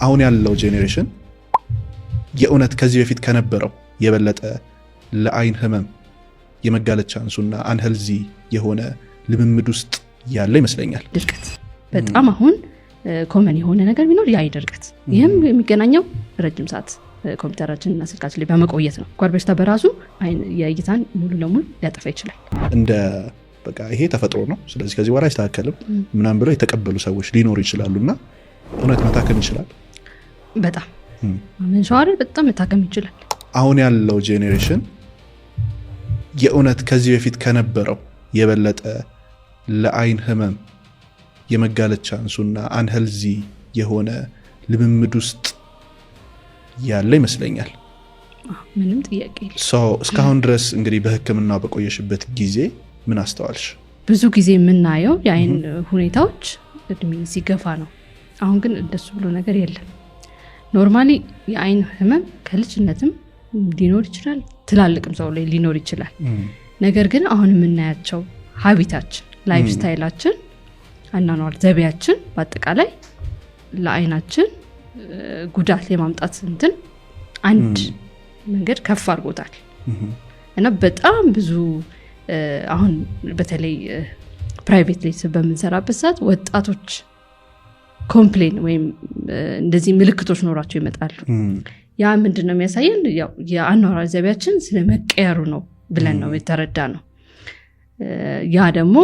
አሁን ያለው ጄኔሬሽን የእውነት ከዚህ በፊት ከነበረው የበለጠ ለአይን ህመም የመጋለጥ ቻንሱና አንሄልዚ የሆነ ልምምድ ውስጥ ያለ ይመስለኛል። ድርቀት በጣም አሁን ኮመን የሆነ ነገር ቢኖር የአይን ድርቀት፣ ይህም የሚገናኘው ረጅም ሰዓት ኮምፒውተራችን እና ስልካችን ላይ በመቆየት ነው። ጓር በሽታ በራሱ የእይታን ሙሉ ለሙሉ ሊያጠፋ ይችላል። እንደ በቃ ይሄ ተፈጥሮ ነው፣ ስለዚህ ከዚህ በኋላ አይስተካከልም ምናምን ብለው የተቀበሉ ሰዎች ሊኖሩ ይችላሉና እውነት መታከም ይችላል። በጣም መንሸዋር በጣም መታከም ይችላል። አሁን ያለው ጄኔሬሽን የእውነት ከዚህ በፊት ከነበረው የበለጠ ለአይን ህመም የመጋለጥ ቻንሱና አንሄልዚ የሆነ ልምምድ ውስጥ ያለ ይመስለኛል። ምንም ጥያቄ እስካሁን ድረስ እንግዲህ በህክምና በቆየሽበት ጊዜ ምን አስተዋልሽ? ብዙ ጊዜ የምናየው የአይን ሁኔታዎች እድሜ ሲገፋ ነው። አሁን ግን እንደሱ ብሎ ነገር የለም። ኖርማሊ የአይን ህመም ከልጅነትም ሊኖር ይችላል፣ ትላልቅም ሰው ላይ ሊኖር ይችላል። ነገር ግን አሁን የምናያቸው ሀቢታችን፣ ላይፍ ስታይላችን፣ አኗኗር ዘይቤያችን በአጠቃላይ ለአይናችን ጉዳት ለማምጣት እንትን አንድ መንገድ ከፍ አድርጎታል እና በጣም ብዙ አሁን በተለይ ፕራይቬት ላይ በምንሰራበት ሰዓት ወጣቶች ኮምፕሌን ወይም እንደዚህ ምልክቶች ኖራቸው ይመጣሉ። ያ ምንድነው የሚያሳየን? ያው የአኗኗር ዘይቤያችን ስለመቀየሩ ነው ብለን ነው የተረዳ ነው። ያ ደግሞ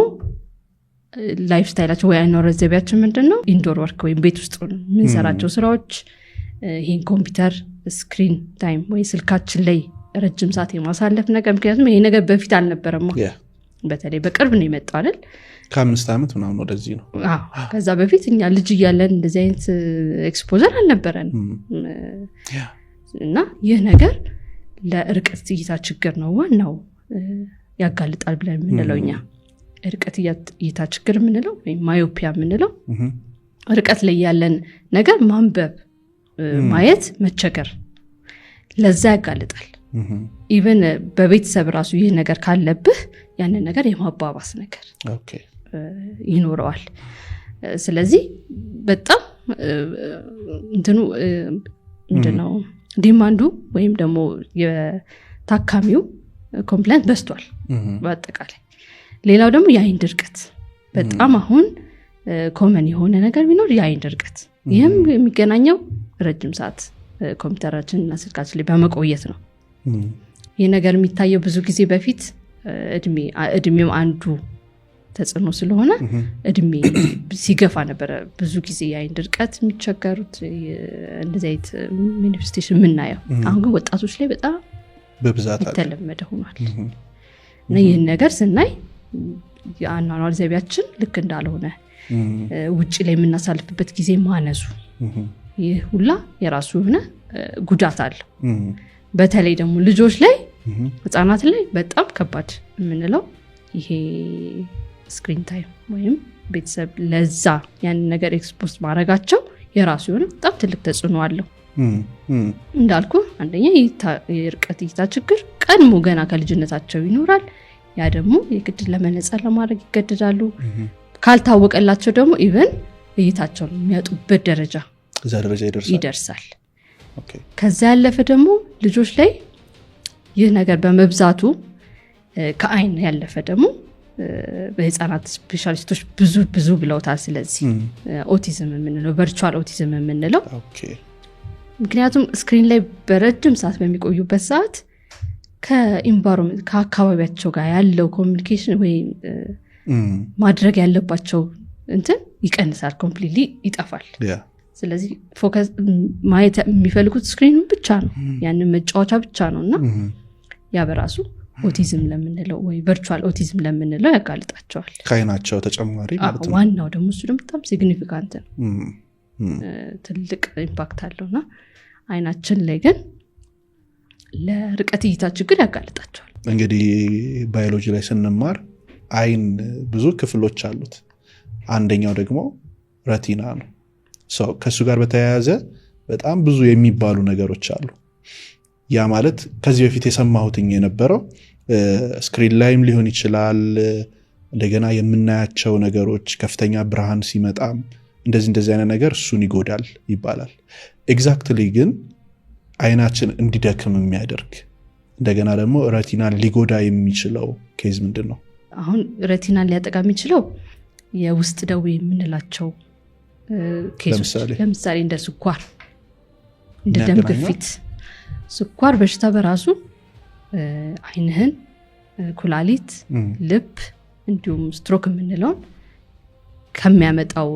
ላይፍ ስታይላችን ወይ አኗኗር ዘይቤያችን ምንድነው? ኢንዶር ወርክ ወይም ቤት ውስጥ የምንሰራቸው ስራዎች፣ ይሄን ኮምፒውተር ስክሪን ታይም ወይ ስልካችን ላይ ረጅም ሰዓት የማሳለፍ ነገር። ምክንያቱም ይሄ ነገር በፊት አልነበረም፣ በተለይ በቅርብ ነው የመጣው አይደል? ከ5 ዓመት ምናምን ወደዚህ ነው። ከዛ በፊት እኛ ልጅ እያለን እንደዚህ አይነት ኤክስፖዘር አልነበረን እና ይህ ነገር ለርቀት እይታ ችግር ነው ዋናው ያጋልጣል ብለን የምንለው እኛ። ርቀት እይታ ችግር የምንለው ወይም ማዮፒያ የምንለው ርቀት ላይ ያለን ነገር ማንበብ፣ ማየት መቸገር ለዛ ያጋልጣል። ኢቨን በቤተሰብ ራሱ ይህ ነገር ካለብህ ያንን ነገር የማባባስ ነገር ይኖረዋል። ስለዚህ በጣም እንትኑ ምንድነው ዲማንዱ ወይም ደግሞ የታካሚው ኮምፕሌንት በስቷል በአጠቃላይ። ሌላው ደግሞ የአይን ድርቀት በጣም አሁን ኮመን የሆነ ነገር ቢኖር የአይን ድርቀት፣ ይህም የሚገናኘው ረጅም ሰዓት ኮምፒውተራችን እና ስልካችን ላይ በመቆየት ነው። ይህ ነገር የሚታየው ብዙ ጊዜ በፊት እድሜው አንዱ ተጽዕኖ ስለሆነ እድሜ ሲገፋ ነበረ ብዙ ጊዜ የአይን ድርቀት የሚቸገሩት እንደዚህ አይነት ማኒፌስቴሽን የምናየው። አሁን ግን ወጣቶች ላይ በጣም በብዛት የተለመደ ሆኗል እና ይህን ነገር ስናይ የአኗኗር ዘይቤያችን ልክ እንዳልሆነ፣ ውጭ ላይ የምናሳልፍበት ጊዜ ማነሱ፣ ይህ ሁላ የራሱ የሆነ ጉዳት አለው። በተለይ ደግሞ ልጆች ላይ ህፃናት ላይ በጣም ከባድ የምንለው ይሄ ስክሪን ታይም ወይም ቤተሰብ ለዛ ያንን ነገር ኤክስፖዝ ማድረጋቸው የራሱ የሆነ በጣም ትልቅ ተጽዕኖ አለው። እንዳልኩ አንደኛ የርቀት እይታ ችግር ቀድሞ ገና ከልጅነታቸው ይኖራል። ያ ደግሞ የግድ ለመነጽር ለማድረግ ይገደዳሉ። ካልታወቀላቸው ደግሞ ኢቨን እይታቸውን የሚያጡበት ደረጃ ይደርሳል። ከዛ ያለፈ ደግሞ ልጆች ላይ ይህ ነገር በመብዛቱ ከአይን ያለፈ ደግሞ በህፃናት ስፔሻሊስቶች ብዙ ብለውታል። ስለዚህ ኦቲዝም የምንለው ቨርቹዋል ኦቲዝም የምንለው ምክንያቱም ስክሪን ላይ በረጅም ሰዓት በሚቆዩበት ሰዓት ከኢንቫይሮንመንት ከአካባቢያቸው ጋር ያለው ኮሚኒኬሽን ወይም ማድረግ ያለባቸው እንትን ይቀንሳል፣ ኮምፕሊትሊ ይጠፋል። ስለዚህ ፎከስ ማየት የሚፈልጉት ስክሪን ብቻ ነው፣ ያንን መጫወቻ ብቻ ነው እና ያ በራሱ ኦቲዝም ለምንለው ወይ ቨርቹዋል ኦቲዝም ለምንለው ያጋልጣቸዋል። ከአይናቸው ተጨማሪ ማለት ነው። ዋናው ደግሞ እሱ ደግሞ በጣም ሲግኒፊካንት ነው፣ ትልቅ ኢምፓክት አለውና አይናችን ላይ ግን ለርቀት እይታ ችግር ያጋልጣቸዋል። እንግዲህ ባዮሎጂ ላይ ስንማር አይን ብዙ ክፍሎች አሉት። አንደኛው ደግሞ ረቲና ነው። ከሱ ጋር በተያያዘ በጣም ብዙ የሚባሉ ነገሮች አሉ። ያ ማለት ከዚህ በፊት የሰማሁትኝ የነበረው ስክሪን ላይም ሊሆን ይችላል፣ እንደገና የምናያቸው ነገሮች ከፍተኛ ብርሃን ሲመጣም እንደዚህ አይነት ነገር እሱን ይጎዳል ይባላል። ኤግዛክትሊ ግን አይናችን እንዲደክም የሚያደርግ እንደገና ደግሞ ረቲናን ሊጎዳ የሚችለው ኬዝ ምንድን ነው? አሁን ረቲናን ሊያጠቃ የሚችለው የውስጥ ደዌ የምንላቸው ኬዞች ለምሳሌ እንደ ስኳር፣ እንደ ደም ግፊት። ስኳር በሽታ በራሱ አይንህን፣ ኩላሊት፣ ልብ እንዲሁም ስትሮክ የምንለውን ከሚያመጣው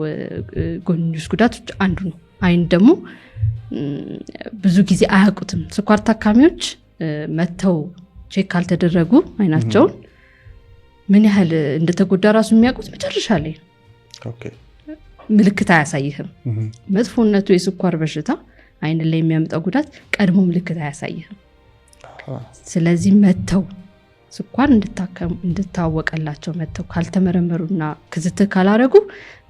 ጎንዮሽ ጉዳቶች አንዱ ነው። አይን ደግሞ ብዙ ጊዜ አያውቁትም። ስኳር ታካሚዎች መተው ቼክ ካልተደረጉ አይናቸውን ምን ያህል እንደተጎዳ ራሱ የሚያውቁት መጨረሻ ላይ ነው። ምልክት አያሳይህም። መጥፎነቱ የስኳር በሽታ አይን ላይ የሚያመጣው ጉዳት ቀድሞ ምልክት አያሳይህም። ስለዚህ መተው ስኳር እንድታወቀላቸው መተው ካልተመረመሩና ክትትል ካላረጉ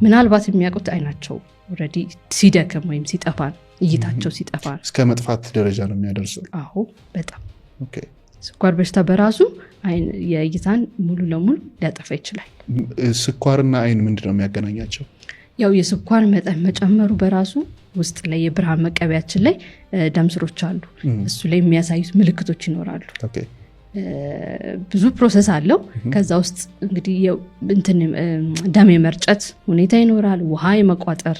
ምናልባት የሚያውቁት አይናቸው ኦልሬዲ ሲደክም ወይም ሲጠፋ ነው፣ እይታቸው ሲጠፋ ነው። እስከ መጥፋት ደረጃ ነው የሚያደርሰው። አዎ በጣም ስኳር በሽታ በራሱ የእይታን ሙሉ ለሙሉ ሊያጠፋ ይችላል። ስኳርና አይን ምንድነው የሚያገናኛቸው? ያው የስኳር መጠን መጨመሩ በራሱ ውስጥ ላይ የብርሃን መቀበያችን ላይ ደም ስሮች አሉ። እሱ ላይ የሚያሳዩት ምልክቶች ይኖራሉ። ብዙ ፕሮሰስ አለው። ከዛ ውስጥ እንግዲህ ደም የመርጨት ሁኔታ ይኖራል። ውሃ የመቋጠር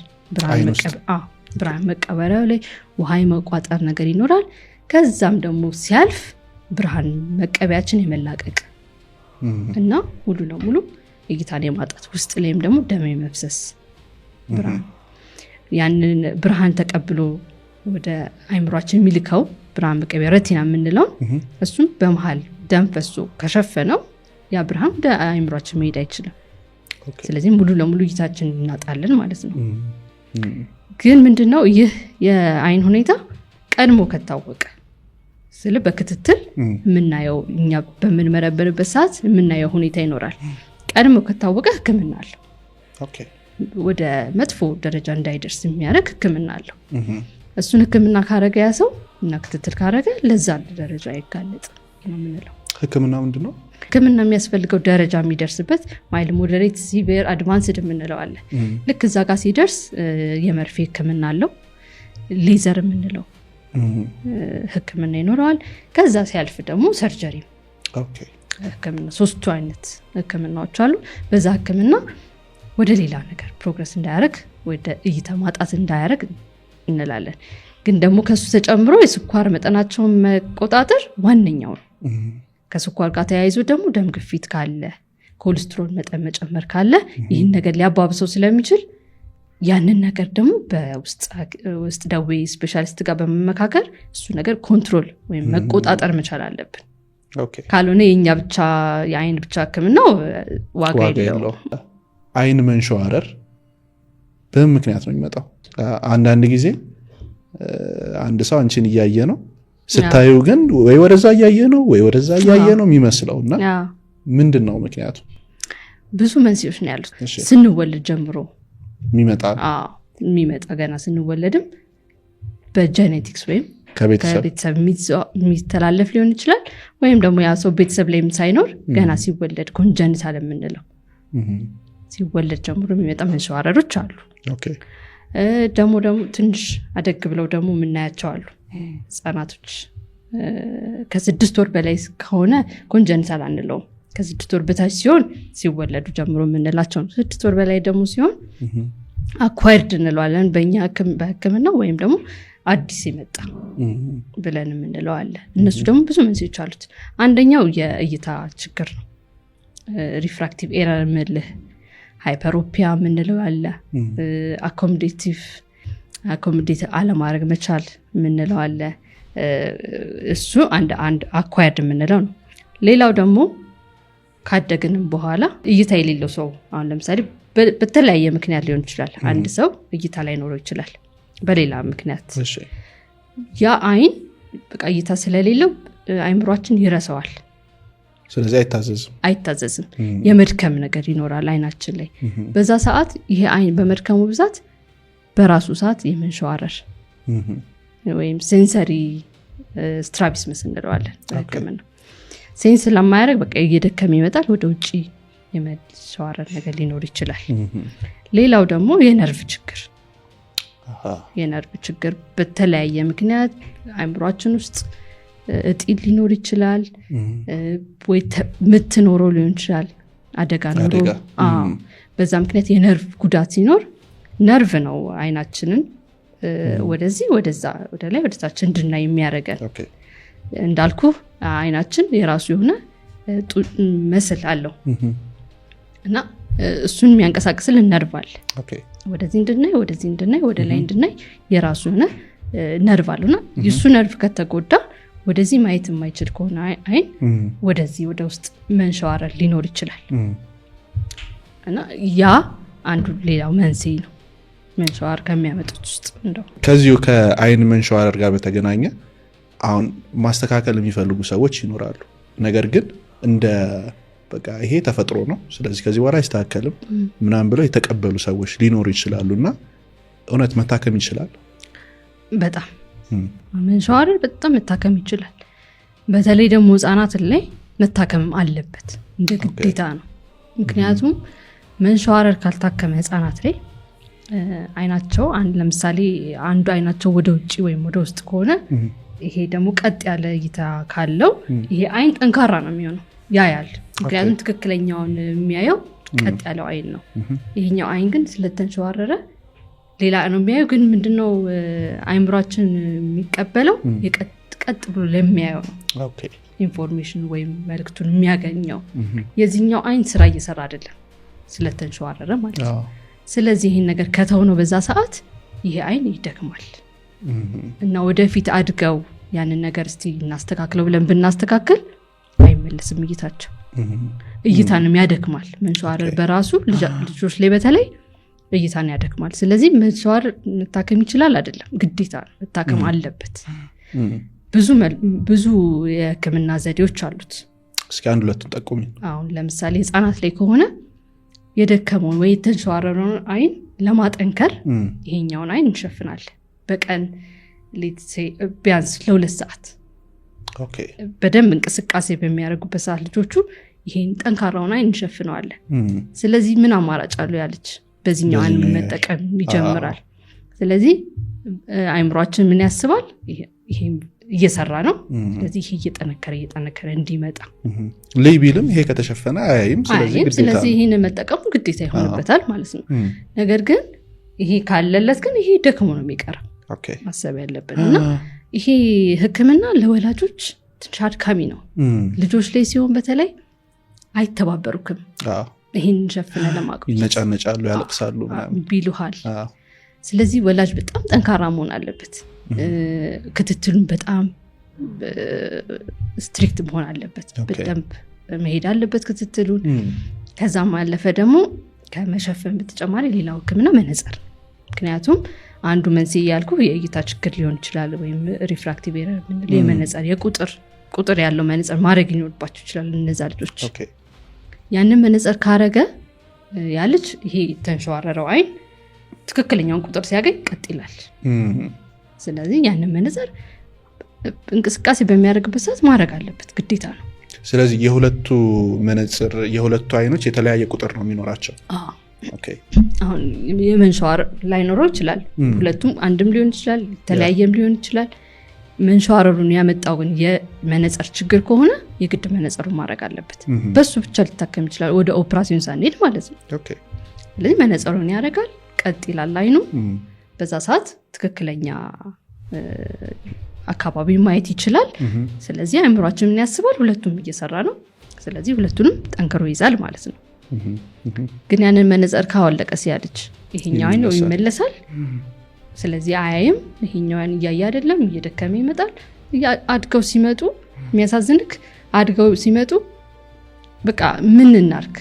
ብርሃን መቀበሪያው ላይ ውሃ የመቋጠር ነገር ይኖራል። ከዛም ደግሞ ሲያልፍ ብርሃን መቀበያችን የመላቀቅ እና ሙሉ ለሙሉ እይታን የማጣት ውስጥ ላይም ደግሞ ደም የመፍሰስ ብርሃን ያንን ብርሃን ተቀብሎ ወደ አይምሯችን የሚልከው ብርሃን መቀበያ ረቲና የምንለው እሱም በመሃል ደም ፈሶ ከሸፈነው ያ ብርሃን ወደ አይምሯችን መሄድ አይችልም። ስለዚህ ሙሉ ለሙሉ እይታችን እናጣለን ማለት ነው። ግን ምንድነው ይህ የአይን ሁኔታ ቀድሞ ከታወቀ ስለ በክትትል የምናየው እኛ በምንመረምርበት ሰዓት የምናየው ሁኔታ ይኖራል። ቀድሞ ከታወቀ ሕክምና አለው። ወደ መጥፎ ደረጃ እንዳይደርስ የሚያደርግ ሕክምና አለው። እሱን ሕክምና ካረገ ያ ሰው እና ክትትል ካረገ ለዛ ደረጃ አይጋለጥ ነው የምንለው። ሕክምና ምንድነው? ሕክምና የሚያስፈልገው ደረጃ የሚደርስበት ማይልድ፣ ሞዴሬት፣ ሲቪር፣ አድቫንስድ የምንለው አለ። ልክ እዛ ጋር ሲደርስ የመርፌ ሕክምና አለው። ሌዘር የምንለው ሕክምና ይኖረዋል። ከዛ ሲያልፍ ደግሞ ሰርጀሪ ሕክምና። ሶስቱ አይነት ሕክምናዎች አሉ። በዛ ሕክምና ወደ ሌላ ነገር ፕሮግረስ እንዳያረግ ወደ እይታ ማጣት እንዳያረግ እንላለን። ግን ደግሞ ከሱ ተጨምሮ የስኳር መጠናቸውን መቆጣጠር ዋነኛው ነው። ከስኳር ጋር ተያይዞ ደግሞ ደም ግፊት ካለ፣ ኮሌስትሮል መጠን መጨመር ካለ ይህን ነገር ሊያባብሰው ስለሚችል ያንን ነገር ደግሞ በውስጥ ደዌ ስፔሻሊስት ጋር በመመካከር እሱ ነገር ኮንትሮል ወይም መቆጣጠር መቻል አለብን። ካልሆነ የኛ ብቻ የአይን ብቻ ሕክምናው ዋጋ የለው። አይን መንሸዋረር በምን ምክንያት ነው የሚመጣው? አንዳንድ ጊዜ አንድ ሰው አንቺን እያየ ነው ስታዩ ግን ወይ ወደዛ እያየ ነው ወይ ወደዛ እያየ ነው የሚመስለውና ምንድን ነው ምክንያቱ? ብዙ መንስኤዎች ነው ያሉት። ስንወለድ ጀምሮ የሚመጣ ገና ስንወለድም በጄኔቲክስ ወይም ከቤተሰብ የሚተላለፍ ሊሆን ይችላል። ወይም ደግሞ ያ ሰው ቤተሰብ ላይም ሳይኖር ገና ሲወለድ ኮንጀኒታል የምንለው ሲወለድ ጀምሮ የሚመጣ መንሸዋረሮች አሉ። ደግሞ ትንሽ አደግ ብለው ደግሞ የምናያቸው አሉ። ህጻናቶች ከ6 ወር በላይ ከሆነ ኮንጀኒታል አንለውም። ከ6 ወር በታች ሲሆን ሲወለዱ ጀምሮ የምንላቸው ነው። 6 ወር በላይ ደግሞ ሲሆን አኳይርድ እንለዋለን በእኛ በሕክምና ወይም ደግሞ አዲስ የመጣ ብለን የምንለው አለ። እነሱ ደግሞ ብዙ መንስኤዎች አሉት። አንደኛው የእይታ ችግር ነው። ሪፍራክቲቭ ኤረር ምልህ ሃይፐሮፒያ የምንለው አለ። አኮሞዴት አለማድረግ መቻል የምንለው አለ። እሱ አንድ አኳየርድ የምንለው ነው። ሌላው ደግሞ ካደግንም በኋላ እይታ የሌለው ሰው አሁን ለምሳሌ በተለያየ ምክንያት ሊሆን ይችላል። አንድ ሰው እይታ ላይ ኖሮ ይችላል በሌላ ምክንያት። ያ አይን በቃ እይታ ስለሌለው አይምሯችን ይረሳዋል። ስለዚህ አይታዘዝም። የመድከም ነገር ይኖራል አይናችን ላይ። በዛ ሰዓት ይሄ አይን በመድከሙ ብዛት በራሱ ሰዓት የመንሸዋረር ወይም ሴንሰሪ ስትራቢስመስ እንለዋለን በሕክምና። ሴንስ ለማያደርግ በቃ እየደከመ ይመጣል። ወደ ውጭ የመንሸዋረር ነገር ሊኖር ይችላል። ሌላው ደግሞ የነርቭ ችግር በተለያየ ምክንያት አእምሯችን ውስጥ እጢ ሊኖር ይችላል ወይ ምትኖረው ሊሆን ይችላል አደጋ ኖሮ በዛ ምክንያት የነርቭ ጉዳት ሲኖር ነርቭ ነው አይናችንን ወደዚህ ወደዛ ወደ ላይ ወደ ታች እንድናይ የሚያደርገን እንዳልኩ አይናችን የራሱ የሆነ መስል አለው እና እሱን የሚያንቀሳቅስልን ነርቭ አለ ወደዚህ እንድናይ ወደ ላይ እንድናይ የራሱ የሆነ ነርቭ አለውና እሱ ነርቭ ከተጎዳ ወደዚህ ማየት የማይችል ከሆነ አይን ወደዚህ ወደ ውስጥ መንሸዋረር ሊኖር ይችላል እና ያ አንዱ ሌላው መንስኤ ነው መንሸዋረር ከሚያመጡት ውስጥ እንደው ከዚሁ ከአይን መንሸዋረር ጋር በተገናኘ አሁን ማስተካከል የሚፈልጉ ሰዎች ይኖራሉ ነገር ግን እንደ በቃ ይሄ ተፈጥሮ ነው ስለዚህ ከዚህ በኋላ አይስተካከልም ምናምን ብለው የተቀበሉ ሰዎች ሊኖሩ ይችላሉና እውነት መታከም ይችላል በጣም መንሸዋረር በጣም መታከም ይችላል በተለይ ደግሞ ህፃናት ላይ መታከም አለበት እንደ ግዴታ ነው ምክንያቱም መንሸዋረር ካልታከመ ህፃናት ላይ አይናቸው ለምሳሌ አንዱ አይናቸው ወደ ውጪ ወይም ወደ ውስጥ ከሆነ ይሄ ደግሞ ቀጥ ያለ እይታ ካለው ይሄ አይን ጠንካራ ነው የሚሆነው ያያል ምክንያቱም ትክክለኛውን የሚያየው ቀጥ ያለው አይን ነው ይሄኛው አይን ግን ስለተንሸዋረረ ሌላ ነው የሚያየው ግን ምንድነው አይምሯችን የሚቀበለው ቀጥ ብሎ ለሚያየው ነው ኢንፎርሜሽን ወይም መልእክቱን የሚያገኘው የዚህኛው አይን ስራ እየሰራ አይደለም ስለተንሸዋረረ ማለት ነው ስለዚህ ይሄን ነገር ከተው ነው በዛ ሰዓት ይሄ አይን ይደክማል እና ወደፊት አድገው ያንን ነገር እስቲ እናስተካክለው ብለን ብናስተካክል አይመለስም እይታንም ያደክማል መንሸዋረር በራሱ ልጆች ላይ በተለይ እይታን ያደክማል ስለዚህ መንሸዋረር መታከም ይችላል አይደለም ግዴታ መታከም አለበት ብዙ የህክምና ዘዴዎች አሉት እስኪ አንድ ሁለቱን ጠቁሚ አሁን ለምሳሌ ህፃናት ላይ ከሆነ የደከመውን ወይ የተንሸዋረረውን አይን ለማጠንከር ይሄኛውን አይን እንሸፍናለን በቀን ቢያንስ ለ2 ሰዓት በደንብ እንቅስቃሴ በሚያደርጉበት ሰዓት ልጆቹ ይሄን ጠንካራውን አይን እንሸፍነዋለን ስለዚህ ምን አማራጭ አለው ያለች በዚህኛው አይን መጠቀም ይጀምራል ስለዚህ አይምሯችን ምን ያስባል ይሄ እየሰራ ነው ስለዚህ ይሄ እየጠነከረ እንዲመጣ ሌቢልም ይሄ ከተሸፈነ አያይም ስለዚህ ይሄን መጠቀሙ ግዴታ ይሆንበታል ማለት ነው ነገር ግን ይሄ ካለለት ግን ይሄ ደክሞ ነው የሚቀረው ማሰብ ያለብን እና ይሄ ህክምና ለወላጆች ትንሽ አድካሚ ነው ልጆች ላይ ሲሆን በተለይ አይተባበሩክም ይሄን ሸፍነ ለማቆም ይነጫነጫሉ ያለቅሳሉ ቢሉሃል ስለዚህ ወላጅ በጣም ጠንካራ መሆን አለበት ክትትሉን በጣም ስትሪክት መሆን አለበት በደንብ መሄድ አለበት ክትትሉን ከዛም አለፈ ደግሞ ከመሸፈን በተጨማሪ ሌላው ህክምና መነጽር ምክንያቱም አንዱ መንስኤ ያልኩ የእይታ ችግር ሊሆን ይችላል ወይም ሪፍራክቲቭ ኤረር ምንለው የመነጽር ቁጥር ያለው መነጽር ማድረግ ይኖርባቸው ይችላል እነዛ ልጆች ያንን መነጽር ካረገ ያ ልጅ ይሄ ተንሸዋረረው አይን ትክክለኛውን ቁጥር ሲያገኝ ቀጥ ይላል ስለዚህ ያንን መነጽር እንቅስቃሴ በሚያደርግበት ሰዓት ማድረግ አለበት ግዴታ ነው ስለዚህ የሁለቱ አይኖች የተለያየ ቁጥር ነው የሚኖራቸው አሁን የመንሸዋረር ላይኖረው ይችላል ሁለቱም አንድም ሊሆን ይችላል የተለያየም ሊሆን ይችላል መንሸዋረሩን ያመጣው ግን የመነጽር ችግር ከሆነ የግድ መነጽሩን ማድረግ አለበት በሱ ብቻ ሊታከም ይችላል ወደ ኦፕራሲዮን ሳንሄድ ማለት ነው ስለዚህ መነጽሩን ያደርጋል ቀጥ ይላል አይኑ በዛ ሰዓት ትክክለኛ አካባቢ ማየት ይችላል ስለዚህ አእምሯችን ምን ያስባል ሁለቱም እየሰራ ነው ስለዚህ ሁለቱንም ጠንክሮ ይዛል ማለት ነው ግን ያንን መነጽር ካወለቀ ሲያልጅ ይሄኛው አይኑ ይመለሳል ስለዚህ አያይም ይሄኛውን እያየ አይደለም እየደከመ ይመጣል አድገው ሲመጡ የሚያሳዝንክ አድገው ሲመጡ በቃ ምን እናርክ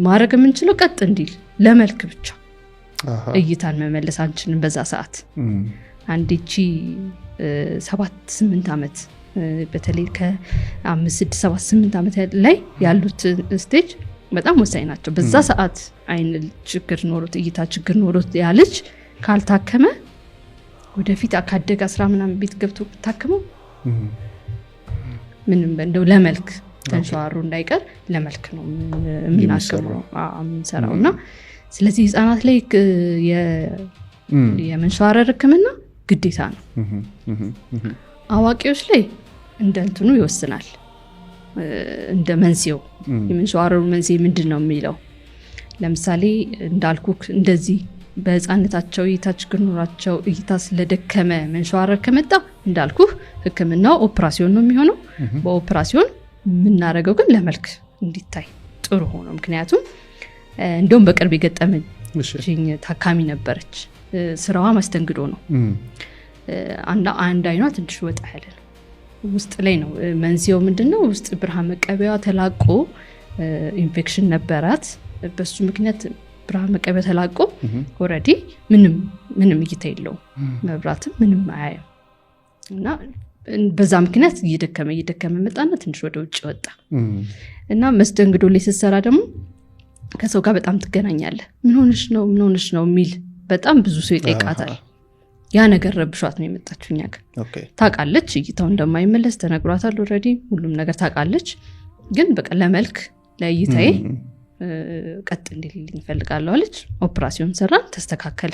ማድረግ የምንችለው ቀጥ እንዲል ለመልክ ብቻ እይታን መመለስ አንችልም በዛ ሰዓት አንዲቺ 7-8 ዓመት በተለይ ከ5-6-7-8 ዓመት ላይ ያሉት ስቴጅ በጣም ወሳኝ ናቸው በዛ ሰዓት አይን ችግር ኖሮት እይታ ችግር ኖሮት ያለች ካልታከመ ወደፊት አካደጋ 10 ምናምን ቤት ገብቶ ታከመው ምንም እንደው ለመልክ ተንሸዋሩ እንዳይቀር ለመልክ ነው የምናስበው የምንሰራውና ስለዚህ ህፃናት ላይ የመንሸዋረር ህክምና ግዴታ ነው። አዋቂዎች ላይ እንደ እንትኑ ይወስናል፣ እንደ መንስኤው። የመንሸዋረሩ መንስኤ ምንድን ነው የሚለው ለምሳሌ እንዳልኩክ እንደዚህ በህፃነታቸው እይታ ችግር ኖራቸው እይታ ስለደከመ መንሸዋረር ከመጣ እንዳልኩህ ህክምናው ኦፕራሲዮን ነው የሚሆነው። በኦፕራሲዮን የምናደርገው ግን ለመልክ እንዲታይ ጥሩ ሆኖ፣ ምክንያቱም እንደውም በቅርብ የገጠመኝ ታካሚ ነበረች። ስራዋ ማስተንግዶ ነው። አንድ አይኗ ትንሽ ወጣ ያለ ነው፣ ውስጥ ላይ ነው። መንስኤው ምንድነው? ውስጥ ብርሃን መቀበያዋ ተላቆ ኢንፌክሽን ነበራት። በሱ ምክንያት ብርሃን መቀበያ ተላቆ ኦልሬዲ ምንም እይታ የለውም፣ መብራትም ምንም አያየም። እና በዛ ምክንያት እየደከመ መጣና ትንሽ ወደ ውጭ ወጣ። እና መስተንግዶ ላይ ስትሰራ ደግሞ ከሰው ጋር በጣም ትገናኛለህ። ምን ሆነሽ ነው የሚል በጣም ብዙ ሰው ይጠይቃታል። ያ ነገር ረብሿት ነው የመጣችው። እኛ ጋር ታውቃለች፣ እይታው እንደማይመለስ ተነግሯታል። ኦልሬዲ ሁሉም ነገር ታውቃለች። ግን በቃ ለመልክ ለእይታዬ ቀጥ እንዲልልኝ እፈልጋለሁ አለች። ኦፕራሲዮን ሰራን፣ ተስተካከለ።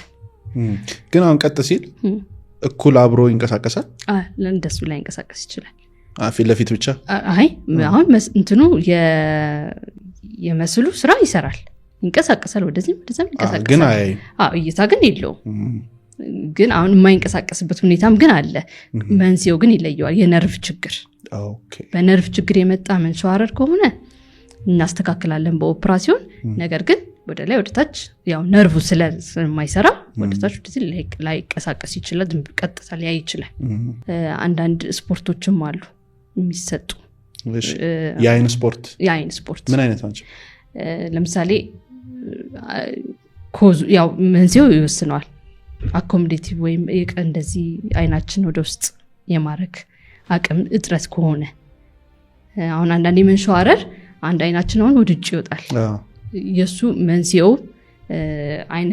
ግን አሁን ቀጥ ሲል እኩል አብሮ ይንቀሳቀሳል? እንደሱ ላይ ይንቀሳቀስ ይችላል። ፊት ለፊት ብቻ? አይ አሁን እንትኑ የመስሉ ስራ ይሰራል፣ ይንቀሳቀሳል፣ ወደዚህም ወደዛም ይንቀሳቀሳል። እይታ ግን የለውም። ግን አሁን የማይንቀሳቀስበት ሁኔታም ግን አለ። መንስኤው ግን ይለየዋል። የነርቭ ችግር፣ በነርቭ ችግር የመጣ መንሸዋረር ከሆነ እናስተካክላለን በኦፕራሲዮን። ነገር ግን ወደ ላይ ወደ ታች ያው ነርቭ ስለማይሰራ ወደ ታች ወደዚህ ላይቀሳቀስ ይችላል፣ ቀጥታ ሊያይ ይችላል። አንዳንድ ስፖርቶችም አሉ የሚሰጡ። የአይን ስፖርት ምን አይነት ናቸው? ለምሳሌ ያው መንስኤው ይወስነዋል። አኮሞዴቲቭ ወይም እንደዚህ አይናችን ወደ ውስጥ የማረግ አቅም እጥረት ከሆነ አሁን አንዳንድ መንሸዋረር አንድ አይናችን አሁን ወደ ውጭ ይወጣል። የሱ መንስኤው አይን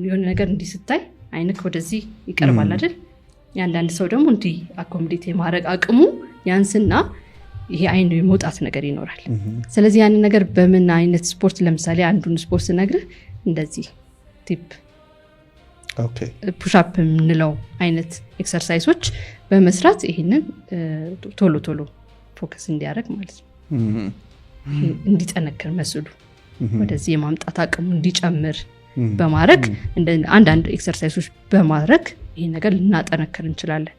የሆነ ነገር እንዲህ ስታይ አይንክ ወደዚህ ይቀርባል አይደል? ያንዳንድ ሰው ደግሞ እንዲህ አኮሞዴት የማረግ አቅሙ ያንስና ይሄ አይን የመውጣት ነገር ይኖራል። ስለዚህ ያን ነገር በምን አይነት ስፖርት፣ ለምሳሌ አንዱን ስፖርት ስነግርህ እንደዚህ ቲፕ ፑሽ አፕ የምንለው አይነት ኤክሰርሳይሶች በመስራት ይሄንን ቶሎ ፎከስ እንዲያደርግ ማለት ነው፣ እንዲጠነክር መስሉ ወደዚህ የማምጣት አቅሙ እንዲጨምር በማድረግ አንዳንድ ኤክሰርሳይሶች በማድረግ ይሄ ነገር ልናጠነክር እንችላለን።